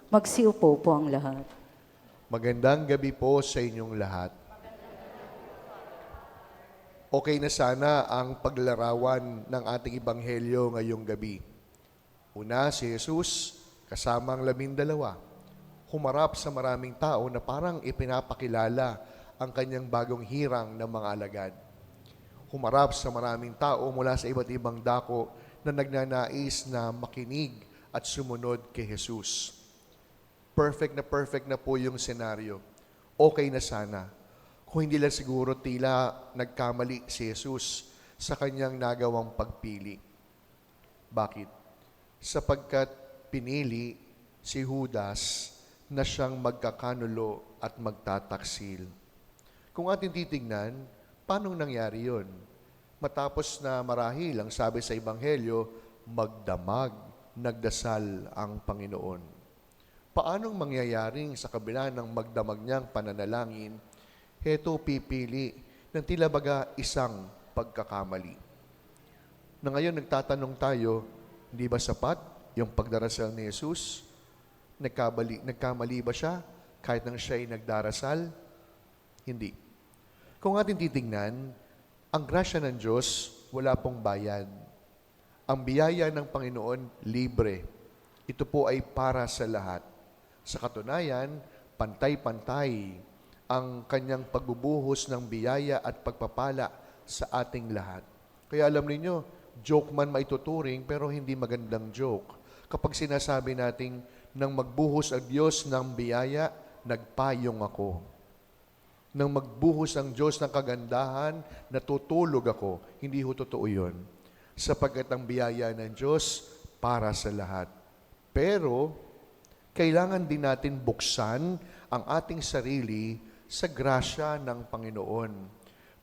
Magsiupo po ang lahat. Magandang gabi po sa inyong lahat. Okay na sana ang paglarawan ng ating Ebanghelyo ngayong gabi. Una, si Jesus, kasama ang 12, humarap sa maraming tao na parang ipinapakilala ang kanyang bagong hirang ng mga alagad. Humarap sa maraming tao mula sa iba't ibang dako na nagnanais na makinig at sumunod kay Jesus. Perfect na po yung senaryo. Okay na sana. Kung hindi lang siguro tila nagkamali si Jesus sa kanyang nagawang pagpili. Bakit? Sapagkat pinili si Judas na siyang magkakanulo at magtataksil. Kung ating titignan, paano nangyari yun? Matapos na marahil, ang sabi sa Ebanghelyo, magdamag, nagdasal ang Panginoon. Paanong mangyayaring sa kabila ng magdamag niyang pananalangin, heto pipili ng tila baga isang pagkakamali. Na ngayon nagtatanong tayo, hindi ba sapat yung pagdarasal ni Jesus? Nagkamali ba siya kahit nang siya'y nagdarasal? Hindi. Kung ating titingnan, ang grasya ng Diyos, wala pong bayad. Ang biyaya ng Panginoon, libre. Ito po ay para sa lahat. Sa katunayan, pantay-pantay ang kanyang pagbubuhos ng biyaya at pagpapala sa ating lahat. Kaya alam niyo, joke man maituturing pero hindi magandang joke. Kapag sinasabi nating nang magbuhos ang Diyos ng biyaya, nagpayong ako. Nang magbuhos ang Diyos ng kagandahan, natutulog ako. Hindi ho totoo yun. Sapagkat ang biyaya ng Diyos para sa lahat. Pero kailangan din natin buksan ang ating sarili sa grasya ng Panginoon.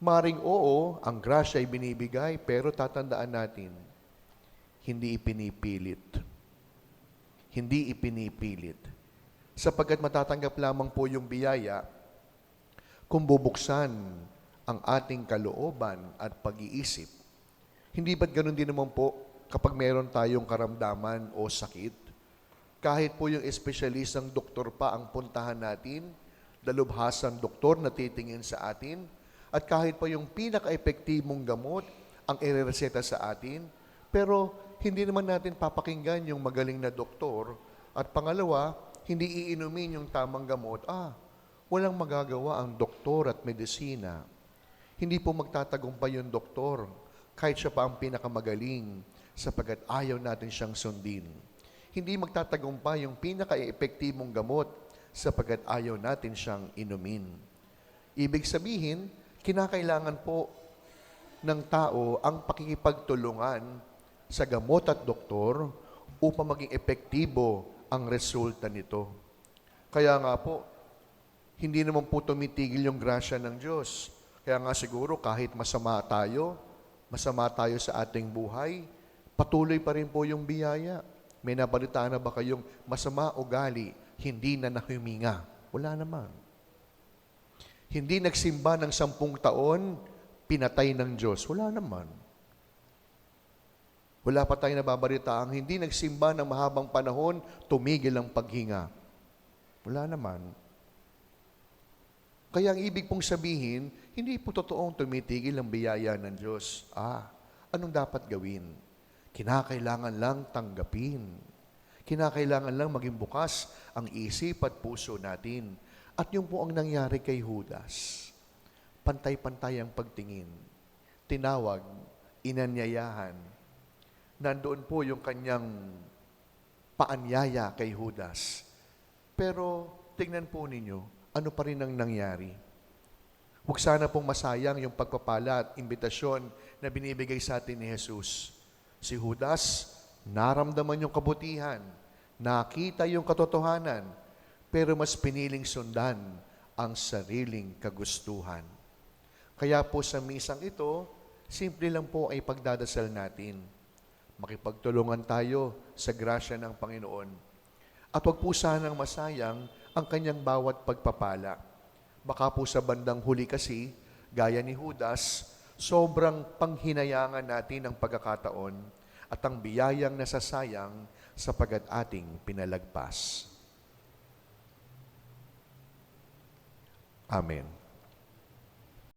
Maring oo, ang grasya ay binibigay, pero tatandaan natin, hindi ipinipilit. Hindi ipinipilit. Sapagkat matatanggap lamang po yung biyaya kung bubuksan ang ating kalooban at pag-iisip. Hindi ba't ganun din naman po kapag meron tayong karamdaman o sakit? Kahit po yung espesyalistang doktor pa ang puntahan natin, dalubhasang doktor na titingin sa atin, at kahit pa yung pinaka-epektibong gamot ang irereseta sa atin, pero hindi naman natin papakinggan yung magaling na doktor, at pangalawa, hindi iinumin yung tamang gamot, walang magagawa ang doktor at medisina. Hindi po magtatagumpay yung doktor, kahit siya pa ang pinakamagaling, sapagkat ayaw natin siyang sundin. Hindi magtatagumpay yung pinaka-epektibong gamot sapagkat ayaw natin siyang inumin. Ibig sabihin, kinakailangan po ng tao ang pakikipagtulungan sa gamot at doktor upang maging epektibo ang resulta nito. Kaya nga po, hindi naman po tumitigil yung grasya ng Diyos. Kaya nga siguro kahit masama tayo sa ating buhay, patuloy pa rin po yung biyaya. May nabalitaan na ba kayong masama ugali, hindi na nahuminga? Wala naman. Hindi nagsimba ng 10 taon, pinatay ng Diyos. Wala naman. Wala pa tayong nababalitaang hindi nagsimba ng mahabang panahon, tumigil ang paghinga. Wala naman. Kaya ang ibig pong sabihin, hindi po totoong tumitigil ang biyaya ng Diyos. Anong dapat gawin? Kinakailangan lang tanggapin. Kinakailangan lang maging bukas ang isip at puso natin. At yun po ang nangyari kay Judas. Pantay-pantay ang pagtingin. Tinawag, inanyayahan. Nandoon po yung kanyang paanyaya kay Judas. Pero tingnan po ninyo, ano pa rin ang nangyari? Huwag sana pong masayang yung pagpapala at imbitasyon na binibigay sa atin ni Jesus. Si Judas, naramdaman yung kabutihan, nakita yung katotohanan, pero mas piniling sundan ang sariling kagustuhan. Kaya po sa misang ito, simple lang po ay pagdadasal natin. Makipagtulungan tayo sa grasya ng Panginoon. At huwag po sanang masayang ang kanyang bawat pagpapala. Baka po sa bandang huli kasi, gaya ni Judas, sobrang panghinayangan natin ang pagkakataon at ang biyayang nasasayang sapagkat ating pinalagpas. Amen.